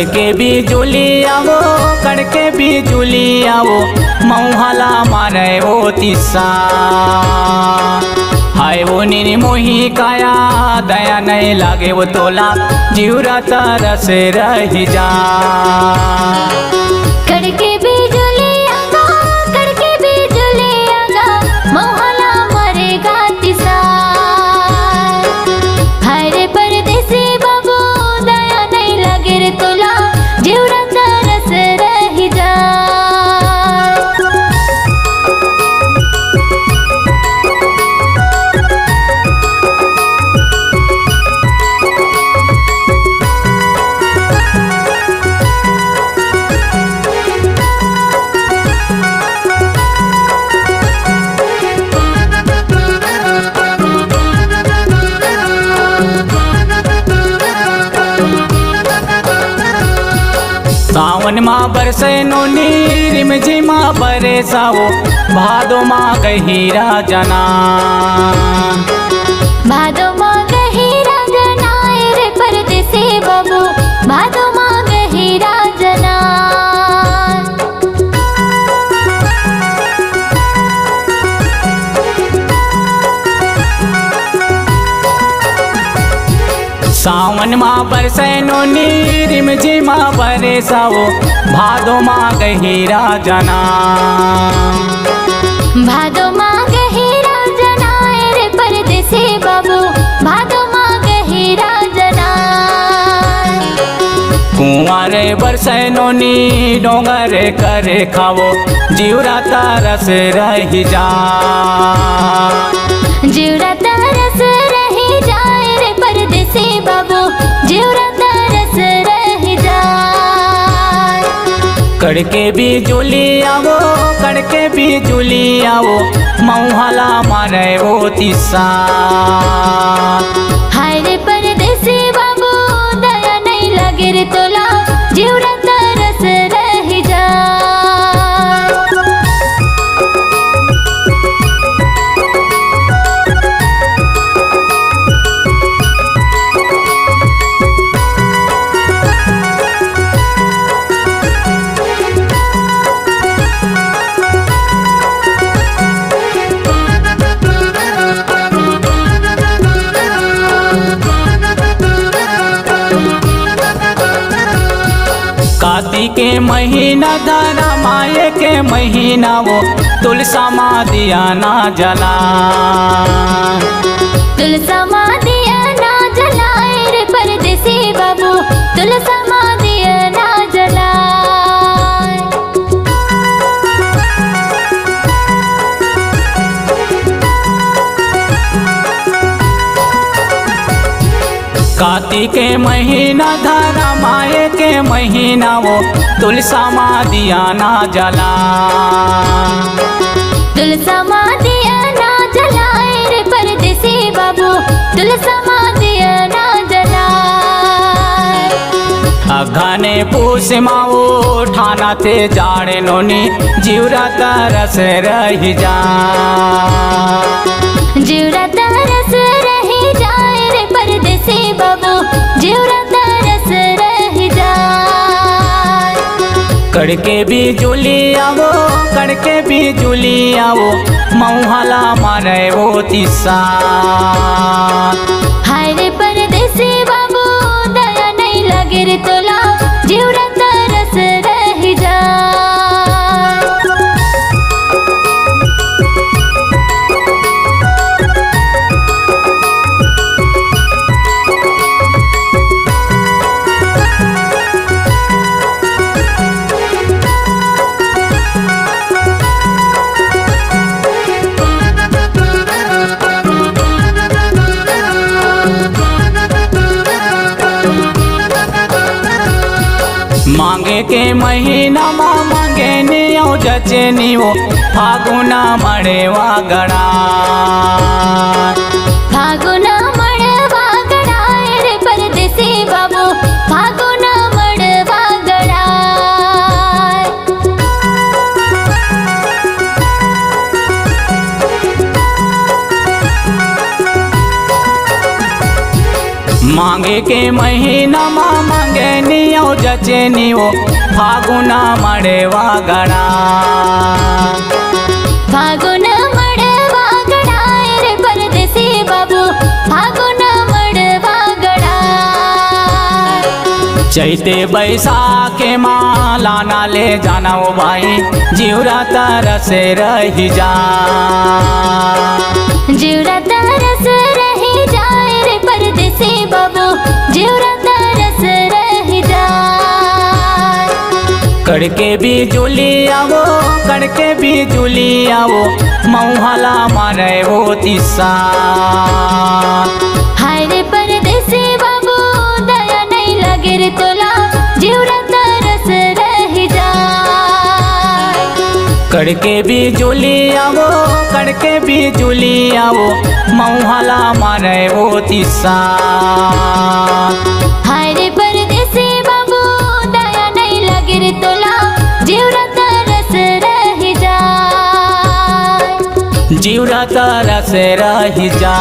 कड़के बिजुली आवो कड़के बिजुली आवो मऊहाला मारे वो तिस्सा हाय वो नी मोही काया दया नहीं लागे वो तोला जीवरा तरस रही जा कड़के बिजुली आगा कड़के बिजुली आगा मऊहाला मरेगा तिस्सा हाय रे परदेसी बाबू दया नहीं लागे रे तोला जीवरा तरस रही जा सावन माँ बरसे नो नीर में झिमा बरसाओ भादो माँ गहीरा जना भादो माँ गहीरा जना रे परदेसी बाबू भादो माँ गहीरा जना सावन माँ बरसे नो नीर में झिमा बरसाओ भादो माँ गहीरा जना भादो माँ गहीरा जना रे परदेसी बाबू भादो माँ गहीरा जना कुंवारे बरसे नो नी डोंगर करे खावो जीवरा तरस रही जा जीवरा तरस रही जाए रे परदेसी बाबू जीवरा तरस रही जाए कड़के बिजुली आवो कड़के बिजुली आवो मऊहाला मारे वो तिस्सा हाय रे परदेसी बाबू दया नहीं लागे रे तोला जीवरा तरस रही जाए कार्तिक के महीना धरा माये के महीना वो तुलसा माँ दिया ना जला तुलसा माँ दिया ना जलाए रे परदेसी बाबू तुलसा माँ दिया ना जलाए कार्तिक के महीना धरा माये के महीना वो तुलसा माँ दिया ना जला तुलसा माँ दिया ना जलाए रे परदेसी बाबू तुलसा माँ दिया ना जलाए अघने पूस माओ ठाना थे जाने नोनी जीवरा तरस रही जा जीवरा तरस रही जाए रे परदेसी बाबू जीवरा तरस रही जाए कड़के बिजुली आवो कड़के बिजुली आवो मऊहाला मारे वो तिस्सा हाय रे परदेसी बाबू दया नहीं लागे रे तोला जीवरा तरस रही जाए मांगे के महीना माँ मांगे नियो जचे नियो फागुना मड़ेवा गड़ा फागुना मड़वा गड़ा रे परदेसी बाबू फागुना मड़वा गड़ा मांगे के महीना माँ मांगे नियो जचेनीओ फागुना मळे वागडा फागुन मडवा गडा रे परदेसी बाबू फागुन मडवा गडा चैते बैसाखे माला नाले जाना ओ भाई जीवरा तरसे रही जा जीवरा तरस रही जाए रे परदेसी बाबू जीवरा तरस रही जाए कड़के भी जुली आवो कड़के भी जुली आवो मऊहाला मारे वो तिस्सा हाय रे परदेसी बाबू दया नहीं लगे रे तोला जीवरा तरस रही जाए कड़के भी जुली आवो कड़के भी जुली आवो मऊहाला मारे वो तिस्सा हाय रे परदेसी बाबू दया नहीं लगे रे तोला जीवरा तरस रही जाए जीवरा तरस रही जा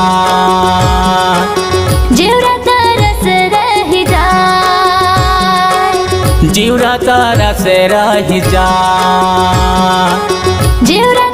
जीवरा तरस रही जाए जीवरा तरस रही जा जीवरा